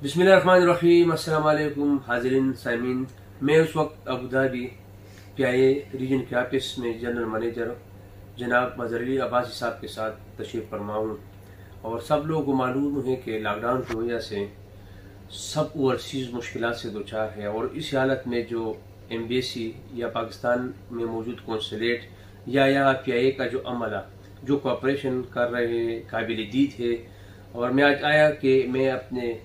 बिस्मिल्लाहिर्रहमानिर्रहीम। अस्सलाम वालेकुम हाज़रीन साइमीन। मैं उस वक्त अबू धाबी PIA रीजन के ऑफिस में जनरल मैनेजर जनाब मज़हर अली अब्बासी साहब के साथ तशरीफ़ फरमा हूँ और सब लोगों को मालूम है कि लॉकडाउन की वजह से सब ओवरसीज़ मुश्किलात से दो चार है और इस हालत में जो एम्बेसी या पाकिस्तान में मौजूद कौंसलेट या यहाँ PIA का जो अमला जो कोऑपरेशन कर रहे हैं काबिल दीद है। और मैं आज आया कि मैं अपने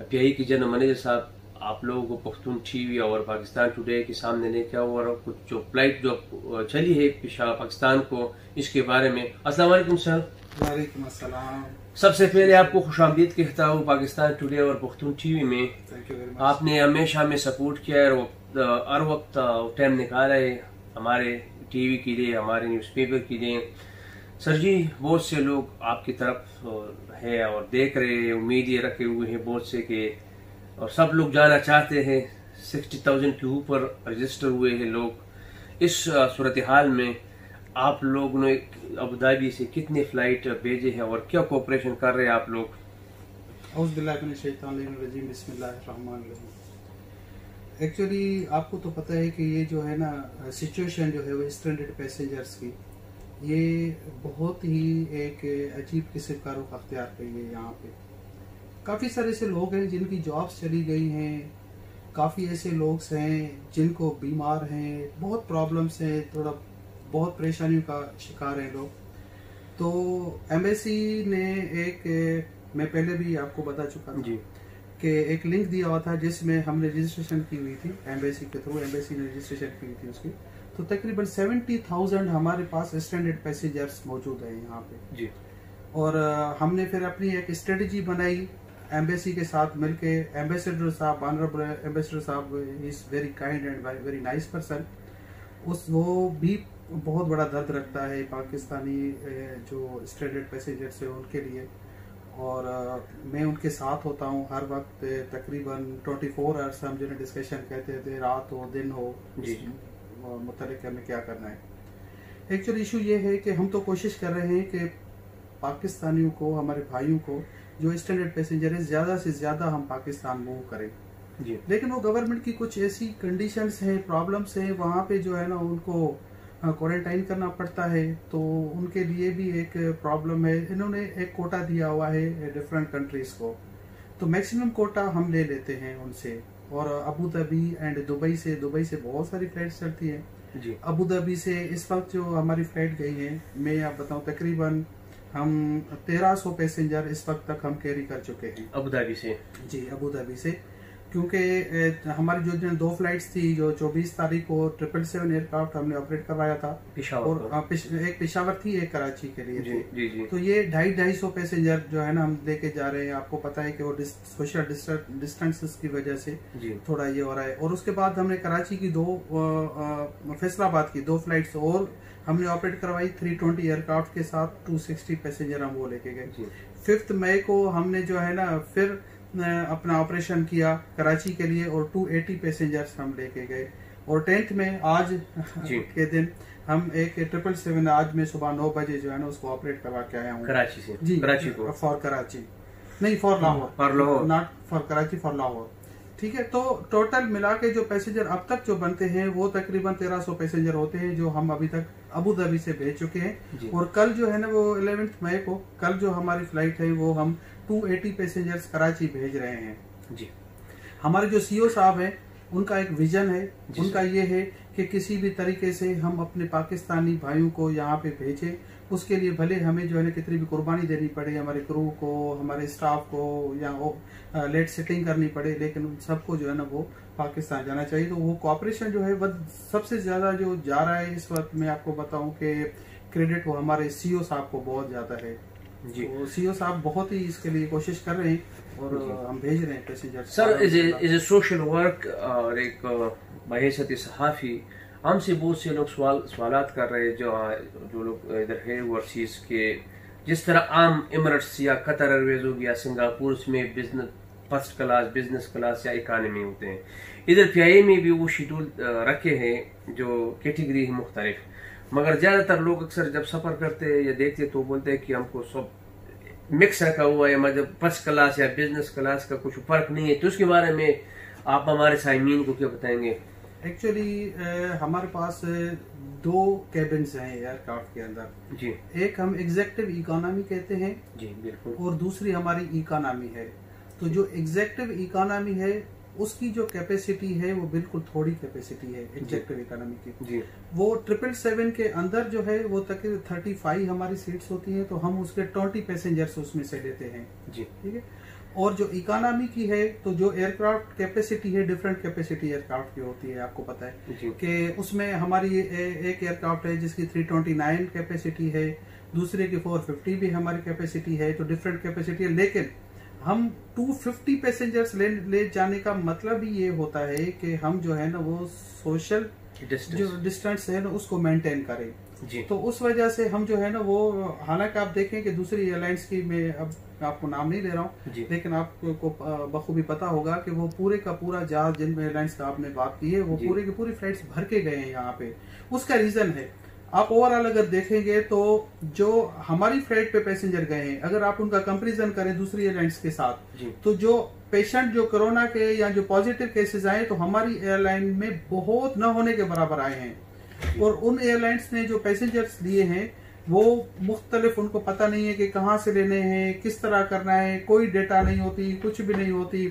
PIA के जनरल मैनेजर साहब आप लोगों को पख्तून TV और पाकिस्तान टुडे के सामने लेके आऊँ और कुछ जो फ्लाइट जो चली है पाकिस्तान को इसके बारे में। अस्सलाम वालेकुम सर। वालेकुम अस्सलाम। सबसे पहले आपको खुशामदीद कहता हूँ पाकिस्तान टुडे और पख्तून TV में। Thank you very much. आपने हमेशा हमें सपोर्ट किया है और हर वक्त टाइम निकाला है हमारे TV के लिए, हमारे न्यूज़पेपर के लिए। सर जी, बहुत से लोग आपकी तरफ है और देख रहे हैं, उम्मीदें रखे हुए हैं बहुत से के, और सब लोग जाना चाहते हैं। 60,000 के ऊपर रजिस्टर हुए हैं लोग। इस सूरत हाल में आप लोग ने अबू धाबी से कितने फ्लाइट भेजे हैं और क्या कोऑपरेशन कर रहे हैं आप लोग? औज़ु बिल्लाहि मिनश शैतानिर रजीम, बिस्मिल्लाहिर्रहमानिर्रहीम। एक्चुअली आपको तो पता है कि ये जो है ना सिचुएशन जो है वो स्ट्रैंडेड पैसेंजर्स की, ये बहुत ही एक अजीब किस्म का रुख अख्तियार करी है। यहाँ पे काफ़ी सारे ऐसे लोग हैं जिनकी जॉब्स चली गई हैं, काफ़ी ऐसे लोग हैं जिनको बीमार हैं, बहुत प्रॉब्लम्स हैं, थोड़ा बहुत परेशानियों का शिकार हैं लोग। तो एम्बेसी ने मैं पहले भी आपको बता चुका था कि एक लिंक दिया हुआ था जिसमें हमने रजिस्ट्रेशन की हुई थी एम्बेसी के थ्रू। एम्बेसी ने रजिस्ट्रेशन की हुई थी उसकी, तो तकरीबन 70,000 हमारे पास स्टैंडर्ड पैसेंजर्स मौजूद है यहाँ पे जी। और हमने फिर अपनी एक स्ट्रेटजी बनाई एम्बेसी के साथ मिलके। एम्बेसडर साहब, ऑनरेबल एम्बेसडर साहब, is very kind and very nice person. वो भी बहुत बड़ा दर्द रखता है पाकिस्तानी जो स्टैंडर्ड पैसेंजर्स है उनके लिए, और मैं उनके साथ होता हूँ हर वक्त। तकरीबन 24 आवर्स हम जिन्हें डिस्कशन कहते थे, रात हो दिन हो मुतल्लिक़ हमें क्या करना है। एक्चुअली इशू ये है कि हम तो कोशिश कर रहे हैं कि पाकिस्तानियों को, हमारे भाइयों को जो स्टैंडर्ड पैसेंजर है ज़्यादा से ज़्यादा हम पाकिस्तान मूव करें जी। लेकिन वो गवर्नमेंट की कुछ ऐसी कंडीशंस हैं, प्रॉब्लम्स हैं, वहाँ पे जो है ना उनको क्वारंटाइन करना पड़ता है, तो उनके लिए भी एक प्रॉब्लम है। इन्होंने एक कोटा दिया हुआ है डिफरेंट कंट्रीज को, तो मैक्सिमम कोटा हम ले लेते हैं उनसे। और अबू धाबी एंड दुबई से बहुत सारी फ्लाइट्स चलती है जी। अबू धाबी से इस वक्त जो हमारी फ्लाइट गई है, मैं आप बताऊं तकरीबन हम 1300 पैसेंजर इस वक्त तक हम कैरी कर चुके हैं अबू धाबी से जी। अबू धाबी से, क्योंकि हमारी जो 2 फ्लाइट्स थी, जो 24 तारीख को 777 एयरक्राफ्ट हमने ऑपरेट करवाया था और एक पेशावर थी, एक कराची के लिए जी, जी, जी। तो ये 250 पैसेंजर जो है ना हम लेके जा रहे हैं। आपको पता है कि वो सोशल डिस्टेंसेस की वजह से थोड़ा ये हो रहा है। और उसके बाद हमने कराची की 2 फैसलाबाद की 2 फ्लाइट्स और हमने ऑपरेट करवाई 320 एयरक्राफ्ट के साथ। 260 पैसेंजर हम वो लेके गए। 5 मई को हमने जो है ना फिर अपना ऑपरेशन किया कराची के लिए और 280 पैसेंजर्स हम लेके गए। और 10th में आज के दिन हम एक 777 आज मैं सुबह 9 बजे जो है ना उसको ऑपरेट करवा के आया हूँ कराची से जी। कराची को फॉर कराची नहीं, for Lahore, not for Karachi, for Lahore. ठीक है, तो टोटल मिला के जो पैसेंजर अब तक जो बनते हैं वो तकरीबन 1300 पैसेंजर होते हैं जो हम अभी तक अबू धाबी से भेज चुके हैं। और कल जो है ना वो 11 मई को कल जो हमारी फ्लाइट है वो हम 280 पैसेंजर्स कराची भेज रहे हैं जी। हमारे जो CEO साहब हैं उनका एक विजन है, उनका ये है कि किसी भी तरीके से हम अपने पाकिस्तानी भाइयों को यहाँ पे भेजें। उसके लिए भले हमें जो है ना कितनी भी कुर्बानी देनी पड़े, हमारे क्रू को, हमारे स्टाफ को, या लेट सेटिंग करनी पड़े, लेकिन उन सबको जो है ना वो पाकिस्तान जाना चाहिए। तो वो कोऑपरेशन जो है वो सबसे ज्यादा जो जा रहा है इस वक्त, मैं आपको बताऊं कि क्रेडिट वो हमारे CEO साहब को बहुत ज्यादा है जी। तो CEO साहब बहुत ही इसके लिए कोशिश कर रहे हैं और हम भेज रहे हैं passenger. Sir, is a social work और एक बहैसियत सहाफी हमसे बहुत से लोग सवालात कर रहे हैं जो लोग इधर है ओवरसीज के, जिस तरह आम एमिरेट्स या कतर एयरवेज हो गया, सिंगापुर में business first class, business class या इकानमी होते हैं। इधर PIA में भी वो शेड्यूल रखे हैं जो कैटेगरी है मुख्तलिफ, मगर ज्यादातर लोग अक्सर जब सफर करते हैं या देखते तो बोलते हैं कि हमको सब मिक्स रखा हुआ है, मतलब फर्स्ट क्लास या बिजनेस क्लास का कुछ फर्क नहीं है, तो उसके बारे में आप हमारे साइमीन को क्या बताएंगे? एक्चुअली हमारे पास दो कैबिन्स हैं एयरक्राफ्ट के अंदर जी। एक हम एग्जेक्टिव इकोनॉमी कहते हैं जी बिल्कुल। और दूसरी हमारी इकोनॉमी है। तो जो एग्जेक्टिव इकोनॉमी है उसकी जो कैपेसिटी है वो बिल्कुल थोड़ी कैपेसिटी है एग्जेक्टिव इकोनॉमी की जी। वो 777 के अंदर जो है वो तकरीबन 35 हमारी सीट्स होती हैं, तो हम उसके 20 पैसेंजर्स उसमें से लेते हैं। जी ठीक है। और जो इकोनॉमी की है तो जो एयरक्राफ्ट कैपेसिटी है डिफरेंट कैपेसिटी एयरक्राफ्ट की होती है, आपको पता है कि उसमें हमारी एक एयरक्राफ्ट है जिसकी 329 कैपेसिटी है, दूसरे की 450 भी हमारी कैपेसिटी है, तो डिफरेंट कैपेसिटी है। लेकिन हम 250 पैसेंजर्स ले जाने का मतलब ही ये होता है कि हम जो है ना वो सोशल जो डिस्टेंस है ना उसको मेंटेन करें। जी। तो उस वजह से हम जो है ना वो, हालांकि आप देखें कि दूसरी एयरलाइंस की मैं अब आपको नाम नहीं ले रहा हूँ, लेकिन आपको बखूबी पता होगा कि वो पूरे का पूरा जहाज जिन एयरलाइंस का आपने बात की है वो पूरे की पूरी फ्लाइट्स भर के गए हैं यहाँ पे। उसका रीजन है, आप ओवरऑल अगर देखेंगे तो जो हमारी फ्लाइट पे पैसेंजर गए हैं अगर आप उनका कंपैरिजन करें दूसरी एयरलाइंस के साथ, तो जो पेशेंट जो कोरोना के या जो पॉजिटिव केसेस आए तो हमारी एयरलाइन में बहुत न होने के बराबर आए हैं। और उन एयरलाइंस ने जो पैसेंजर्स लिए हैं वो मुख्तलिफ, उनको पता नहीं है कि कहाँ से लेने हैं, किस तरह करना है, कोई डेटा नहीं होती, कुछ भी नहीं होती,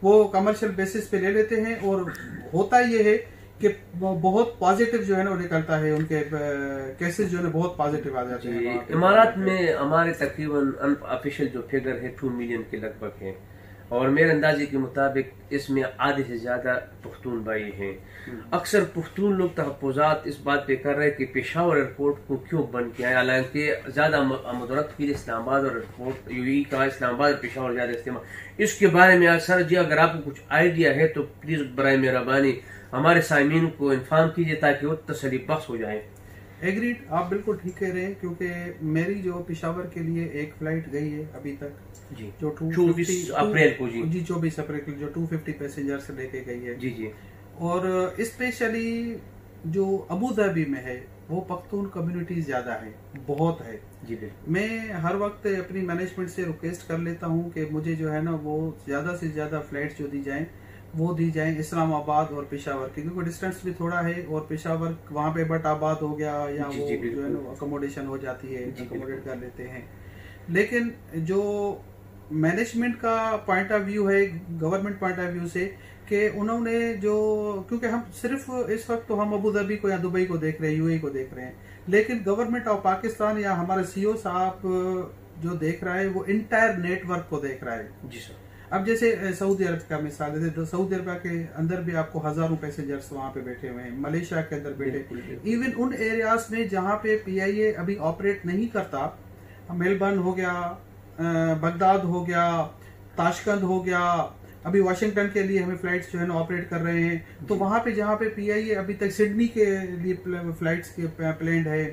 वो कमर्शियल बेसिस पे ले लेते हैं। और होता ये है कि बहुत पॉजिटिव जो है ना वो निकलता है, उनके केसेस जो है बहुत पॉजिटिव आ जाते हैं। इमारात में हमारे तकरीबन अनऑफिशियल जो फिगर है 2 मिलियन के लगभग है, और मेरे अंदाजे के मुताबिक इसमें आधे से ज्यादा पुख्तून भाई हैं। अक्सर पुख्तून लोग तहफ़्फ़ुज़ात इस बात पे कर रहे हैं कि पेशावर एयरपोर्ट को क्यों बंद किया है, हालांकि ज्यादा मदरत की इस्लामाबाद और एयरपोर्ट यूएई का इस्लामाबाद और पेशावर ज्यादा इस्तेमाल। इसके बारे में सर जी अगर आपको कुछ आइडिया है तो प्लीज बराए मेहरबानी हमारे साइमीन को इन्फॉर्म कीजिए ताकि वो तसल्ली बख्श हो जाए। एग्रीड, आप बिल्कुल ठीक कह रहे हैं, क्योंकि मेरी जो पेशावर के लिए एक फ्लाइट गई है अभी तक जी, जो 24 अप्रैल को जी 24 अप्रैल को जो 250 पैसेंजर से लेके गई है जी जी। और स्पेशली जो अबू धाबी में है वो पख्तून कम्युनिटी ज्यादा है, बहुत है जी। मैं हर वक्त अपनी मैनेजमेंट से रिक्वेस्ट कर लेता हूँ कि मुझे जो है ना वो ज्यादा से ज्यादा फ्लाइट्स जो दी जाएं वो दी जाएं इस्लामाबाद और पेशावर की, क्योंकि डिस्टेंस भी थोड़ा है और पेशावर वहाँ पे बटाबाद हो गया या वो जो है ना अकोमोडेशन हो जाती है, अकोमोडेट कर लेते हैं। लेकिन जो मैनेजमेंट का पॉइंट ऑफ व्यू है, गवर्नमेंट पॉइंट ऑफ व्यू से, कि उन्होंने जो, क्योंकि हम सिर्फ इस वक्त तो हम अबू धाबी को या दुबई को देख रहे हैं, यूएई को देख रहे हैं, लेकिन गवर्नमेंट ऑफ पाकिस्तान या हमारे सीईओ साहब जो देख रहा है वो इंटायर नेटवर्क को देख रहा है। जी सर। अब जैसे सऊदी अरब का मिसाल है, तो सऊदी अरब के अंदर भी आपको हजारों पैसेंजर्स वहां पे बैठे हुए हैं, मलेशिया के अंदर बैठे, इवन उन एरियाज में जहां पे पीआईए अभी ऑपरेट नहीं करता, मेलबर्न हो गया, बगदाद हो गया, ताशकंद हो गया, अभी वाशिंगटन के लिए हमें फ्लाइट्स जो है ना ऑपरेट कर रहे हैं, तो वहां पे जहां पे पीआईए अभी तक सिडनी के लिए फ्लाइट्स के प्लान्ड है,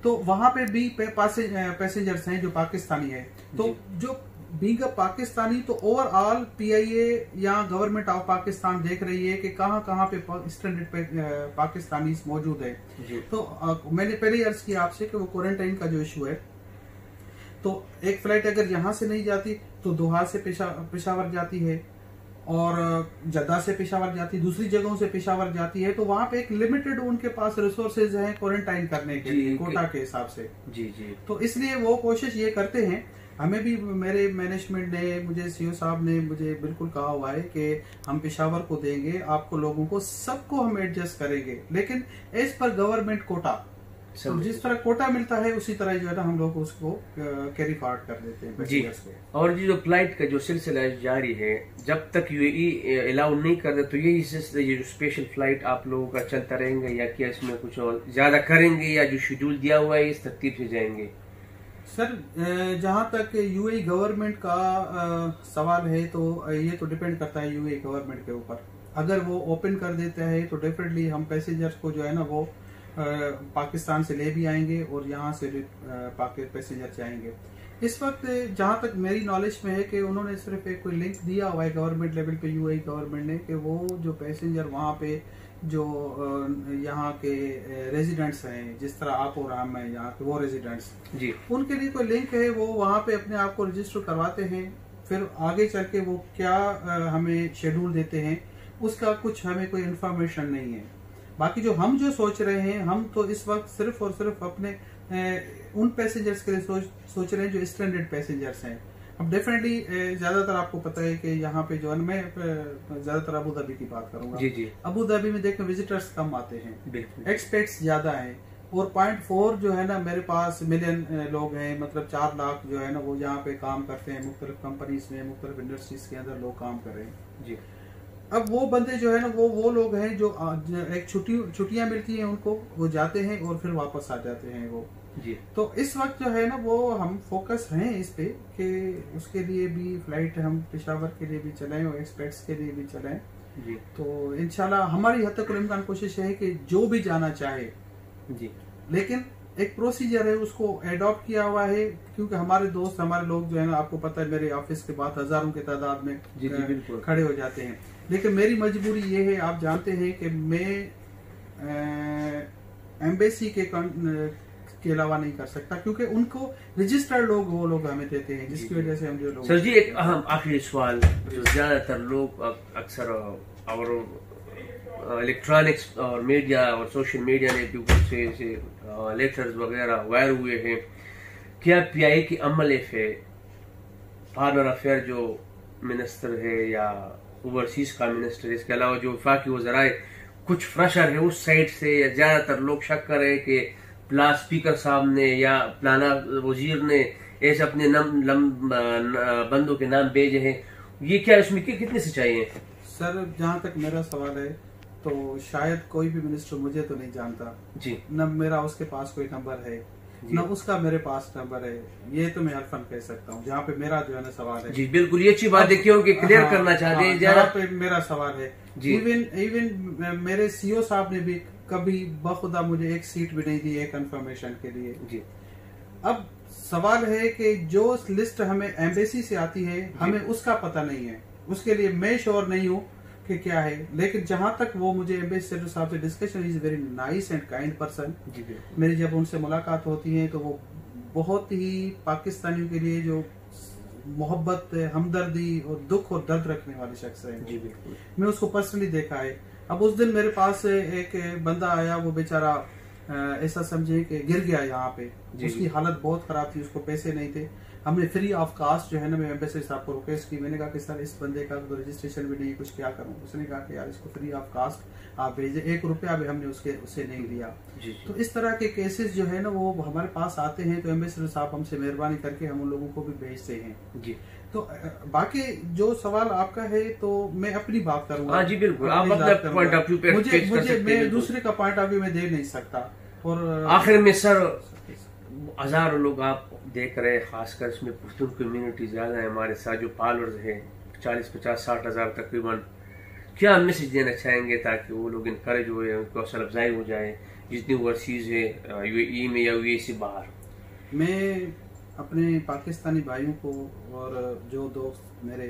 तो वहां पे भी पैसेंजर्स हैं जो पाकिस्तानी है। तो जो बीइंग अ पाकिस्तानी, तो ओवरऑल पीआईए या गवर्नमेंट ऑफ पाकिस्तान देख रही है कि कहां कहां पे स्ट्रेंडेड पाकिस्तानी मौजूद है। तो मैंने पहले ही अर्ज किया आपसे कि वो क्वारंटाइन का जो इशू है, तो एक फ्लाइट अगर यहाँ से नहीं जाती तो दोहा से पेशावर जाती है और जद्दा से पेशावर जाती है, दूसरी जगहों से पेशावर जाती है, तो वहां पे एक लिमिटेड उनके पास रिसोर्सेज हैं क्वारंटाइन करने के लिए कोटा के हिसाब से। जी जी। तो इसलिए वो कोशिश ये करते हैं, हमें भी मेरे मैनेजमेंट ने, मुझे सीईओ साहब ने मुझे बिल्कुल कहा हुआ है कि हम पेशावर को देंगे, आपको लोगों को सबको हम एडजस्ट करेंगे, लेकिन एज पर गवर्नमेंट कोटा, तो जिस तरह कोटा मिलता है उसी तरह जो है ना हम लोग उसको कैरी फॉरवर्ड कर देते हैं जी। और जो फ्लाइट का जो सिलसिला जारी है, जब तक यूएई अलाउ नहीं कर दे तो ये जो स्पेशल फ्लाइट आप लोगों का चलता रहेंगे या क्या इसमें कुछ और ज्यादा करेंगे या जो शेड्यूल दिया हुआ है इस तरतीब से जाएंगे? सर जहां तक यूएई गवर्नमेंट का सवाल है तो ये तो डिपेंड करता है यूएई गवर्नमेंट के ऊपर। अगर वो ओपन कर देता है तो डेफिनेटली हम पैसेंजर्स को जो है ना वो पाकिस्तान से ले भी आएंगे और यहाँ से भी पैसेंजर जाएंगे। इस वक्त जहां तक मेरी नॉलेज में है कि उन्होंने सिर्फ एक कोई लिंक दिया हुआ है गवर्नमेंट लेवल पे, यूएई गवर्नमेंट ने, कि वो जो पैसेंजर वहां पे जो यहाँ के रेजिडेंट्स हैं, जिस तरह आप और हम हैं यहाँ के वो रेजिडेंट्स जी, उनके लिए कोई लिंक है, वो वहाँ पे अपने आप को रजिस्टर करवाते हैं, फिर आगे चल के वो क्या हमें शेड्यूल देते हैं उसका कुछ हमें कोई इन्फॉर्मेशन नहीं है। बाकी जो हम सोच रहे हैं, हम तो इस वक्त सिर्फ और सिर्फ अपने उन पैसेंजर्स के लिए सोच रहे हैं जो स्टैंडर्ड पैसेंजर्स हैं। अब डेफिनेटली ज्यादातर आपको पता है कि यहाँ पे जो है, मैं ज्यादातर अबू धाबी की बात करूंगा। जी, जी, अबू धाबी में देखो विजिटर्स कम आते हैं, बिल्कुल, एक्सपेट्स ज्यादा हैं, और 0.4 जो है ना मेरे पास मिलियन लोग हैं, मतलब 4 लाख जो है ना वो यहाँ पे काम करते हैं, मुख्तलिफ कंपनीज में, मुख्तलिफ इंडस्ट्रीज के अंदर लोग काम कर रहे हैं जी। अब वो बंदे जो है ना वो लोग हैं जो एक छुट्टियां मिलती हैं उनको, वो जाते हैं और फिर वापस आ जाते हैं वो जी। तो इस वक्त जो है ना वो हम फोकस हैं इस पे कि उसके लिए भी फ्लाइट हम पेशावर के लिए भी चलाएं और एक्सपेट्स के लिए भी चलाएं जी। तो इंशाल्लाह हमारी हद तक इम्कान कोशिश है कि जो भी जाना चाहे जी, लेकिन एक प्रोसीजर है उसको एडॉप्ट किया हुआ है, क्योंकि हमारे दोस्त हमारे लोग जो है ना, आपको पता है मेरे ऑफिस के बाद हजारों की तादाद में जी, जी, बिल्कुल खड़े हो जाते हैं। लेकिन मेरी मजबूरी ये है, आप जानते हैं कि मैं एम्बेसी के अलावा नहीं कर सकता, क्योंकि उनको रजिस्टर्ड लोग वो लोग हमें देते हैं, जिसकी वजह से हम जो लोग। सर जी, एक अहम आखिरी सवाल, जो ज्यादातर लोग अक्सर और इलेक्ट्रॉनिक्स और मीडिया और सोशल मीडिया ने भी कुछ से लेटर्स वगैरह वायरल हुए हैं, क्या पीआई की अमले पे फॉरेन अफेयर जो मिनिस्टर है या ओवरसीज का मिनिस्टर है, इसके अलावा जो वफाकी वज़राए कुछ फ्रेशर है उस साइड से, या ज्यादातर लोग शक कर रहे हैं कि प्ला स्पीकर साहब ने या प्लाना वजीर ने ऐसे अपने बंदों के नाम भेजे हैं, ये क्या इसमें कितनी सच्चाई है? सर जहाँ तक मेरा सवाल है तो शायद कोई भी मिनिस्टर मुझे तो नहीं जानता जी, न मेरा उसके पास कोई नंबर है न उसका मेरे पास नंबर है, ये तो मैं हरफन कह सकता हूँ। जहाँ पे मेरा जो है ना सवाल है, जी बिल्कुल, ये अच्छी बात है क्योंकि क्लियर करना चाहते हैं जहाँ पे मेरा सवाल है। जी, इवन मेरे सीओ साहब ने भी कभी बखुदा मुझे एक सीट भी नहीं दी है कंफर्मेशन के लिए जी। अब सवाल है कि जो लिस्ट हमें एम्बेसी से आती है हमें उसका पता नहीं है, उसके लिए मैं श्योर नहीं हूँ कि क्या है। लेकिन जहां तक वो मुझे एम्बेसडर साहब से discussion, is very nice and kind person. मेरी जब उनसे मुलाकात होती है तो वो बहुत ही पाकिस्तानियों के लिए जो मोहब्बत, हमदर्दी और दुख और दर्द रखने वाले शख्स है। जी बिल्कुल, मैं उसको पर्सनली देखा है। अब उस दिन मेरे पास एक बंदा आया, वो बेचारा ऐसा समझे कि गिर गया यहाँ पे, उसकी हालत बहुत खराब थी, उसको पैसे नहीं थे। हमने फ्री ऑफ कास्ट जो है ना, मैं एम्बेसडर साहब को रिक्वेस्ट की, मैंने कहा कि सर इस बंदे का तो रजिस्ट्रेशन भी नहीं, कुछ क्या करूं। उसने कहा कि यार इसको फ्री ऑफ कास्ट आप भेजे, 1 रुपया भी हमने उससे नहीं लिया। तो इस तरह के केसेस जो है ना वो हमारे पास आते हैं, तो एम्बेसडर साहब हमसे मेहरबानी करके हम उन लोगों को भी भेजते हैं जी। तो बाकी जो सवाल आपका है तो मैं अपनी बात करूंगा। हाँ जी बिल्कुल, आप अपना पॉइंट ऑफ व्यू पे मुझे मैं दूसरे का पॉइंट ऑफ व्यू में दे नहीं सकता। और आखिर में सर, हजारों लोग आप देख रहे हैं, खासकर इसमें पश्तून कम्युनिटी ज्यादा है हमारे साथ, जो फॉलोअर्स हैं 40-50-60 हजार तकरीबन, क्या मैसेज देना चाहेंगे ताकि वो लोग इनकरेज हुए, उनको हौसला अफजाई हो जाए, जितनी ओवरसीज है यूएई में या यूएई से बाहर? मैं अपने पाकिस्तानी भाइयों को और जो दोस्त मेरे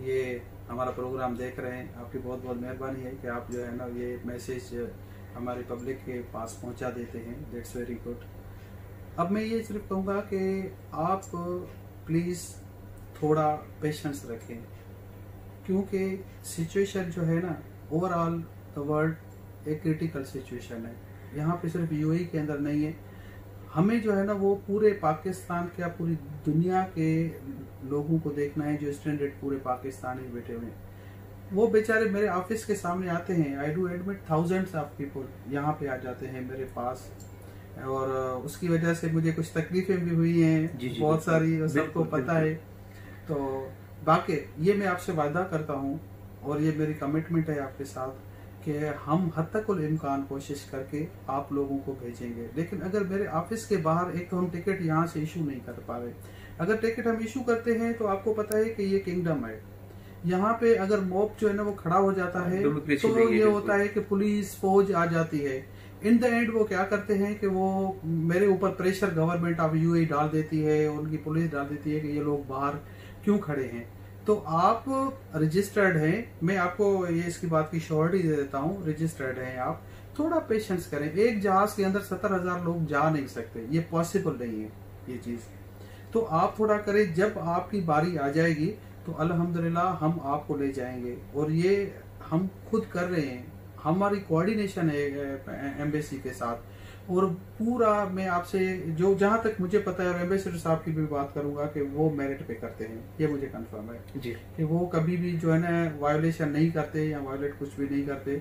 ये हमारा प्रोग्राम देख रहे हैं, आपकी बहुत बहुत मेहरबानी है कि आप जो है ना ये मैसेज हमारी पब्लिक के पास पहुंचा देते हैं। That's very good. अब मैं ये सिर्फ कहूँगा कि आप प्लीज़ थोड़ा पेशेंस रखें, क्योंकि सिचुएशन जो है ना ओवरऑल द वर्ल्ड एक क्रिटिकल सिचुएशन है। यहाँ पे सिर्फ यूएई के अंदर नहीं है, हमें जो है ना वो पूरे पाकिस्तान के, पूरी दुनिया के लोगों को देखना है जो स्टैंडर्ड पूरे पाकिस्तानी बैठे हुए हैं। वो बेचारे मेरे ऑफिस के सामने आते हैं, I do admit thousands of people यहाँ पे आ जाते हैं मेरे पास, और उसकी वजह से मुझे कुछ तकलीफें भी हुई हैं बहुत सारी, सबको पता है। तो बाकी ये मैं आपसे वादा करता हूँ और ये मेरी कमिटमेंट है आपके साथ कि हम हद तक इम्कान कोशिश करके आप लोगों को भेजेंगे। लेकिन अगर मेरे ऑफिस के बाहर एक तो हम टिकट यहाँ से इशू नहीं कर पा रहे, अगर टिकट हम इशू करते हैं तो आपको पता है कि ये किंगडम है, यहाँ पे अगर मॉब जो है ना वो खड़ा हो जाता है तो ये होता है कि पुलिस फौज आ जाती है। इन द एंड वो क्या करते हैं कि वो मेरे ऊपर प्रेशर गवर्नमेंट ऑफ यूएई डाल देती है, उनकी पुलिस डाल देती है कि ये लोग बाहर क्यों खड़े हैं। तो आप रजिस्टर्ड हैं, मैं आपको ये इसकी बात की श्योरिटी दे देता हूँ, रजिस्टर्ड हैं आप। थोड़ा पेशेंस करें, एक जहाज के अंदर 70,000 लोग जा नहीं सकते, ये पॉसिबल नहीं है ये चीज। तो आप थोड़ा करें, जब आपकी बारी आ जाएगी तो अल्हम्दुलिल्लाह हम आपको ले जाएंगे, और ये हम खुद कर रहे हैं, हमारी कोऑर्डिनेशन है एम्बेसी के साथ। और पूरा मैं आपसे जो जहां तक मुझे पता है, और एम्बेसडर साहब की भी बात करूंगा कि वो मेरिट पे करते हैं, ये मुझे कंफर्म है जी कि वो कभी भी जो है ना वायोलेशन नहीं करते या वायोलेट कुछ भी नहीं करते।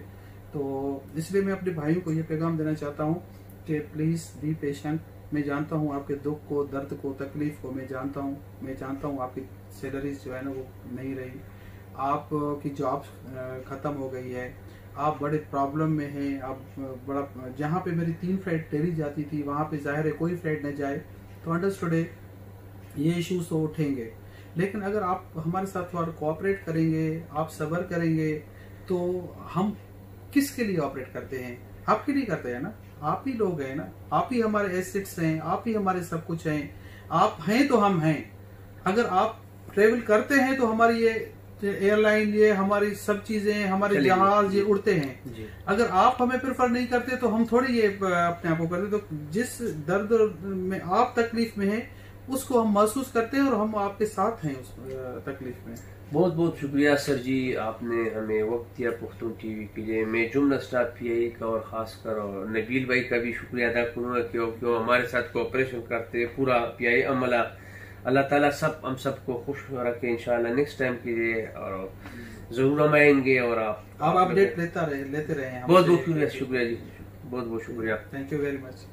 तो इसलिए मैं अपने भाइयों को ये पैगाम देना चाहता हूँ कि प्लीज बी पेशेंट। मैं जानता हूँ आपके दुख को, दर्द को, तकलीफ को मैं जानता हूँ। मैं जानता हूँ आपकी सैलरीज जो है ना वो नहीं रही, आपकी जॉब खत्म हो गई है, आप बड़े प्रॉब्लम में हैं, आप बड़ा, जहाँ पे मेरी 3 फ्लाइट डेली जाती थी वहाँ पे जाहिर है कोई फ्लाइट न जाए, तो अंडरस्टूड है ये इश्यूज तो उठेंगे। लेकिन अगर आप हमारे साथ थोड़ा कोऑपरेट करेंगे, आप सब्र करेंगे, तो हम किसके लिए ऑपरेट करते हैं? आपके लिए करते हैं ना, आप ही लोग हैं ना, आप ही हमारे एसेट्स हैं, आप ही हमारे सब कुछ हैं। आप हैं तो हम हैं। अगर आप ट्रेवल करते हैं तो हमारी ये एयरलाइन, ये हमारी सब चीजें, हमारे जहाज ये उड़ते हैं। अगर आप हमें प्रेफर नहीं करते तो हम थोड़ी ये अपने आप को करते। तो जिस दर्द में आप तकलीफ में हैं उसको हम महसूस करते हैं और हम आपके साथ हैं उस तकलीफ में। बहुत बहुत शुक्रिया सर जी, आपने हमें वक्त दिया पुख्तून टीवी के लिए। मैं जुमला स्टाफ PIA का और खासकर और नबील भाई का भी शुक्रिया अदा करूँगा क्योंकि हमारे साथ कोऑपरेशन करते पूरा PIA अमला। अल्लाह ताला हम सबको खुश रखे इंशाल्लाह। नेक्स्ट टाइम के लिए और जरूर हम आएंगे और आप अपडेट लेते रहे। बहुत बहुत शुक्रिया जी, बहुत बहुत शुक्रिया। Thank you very much.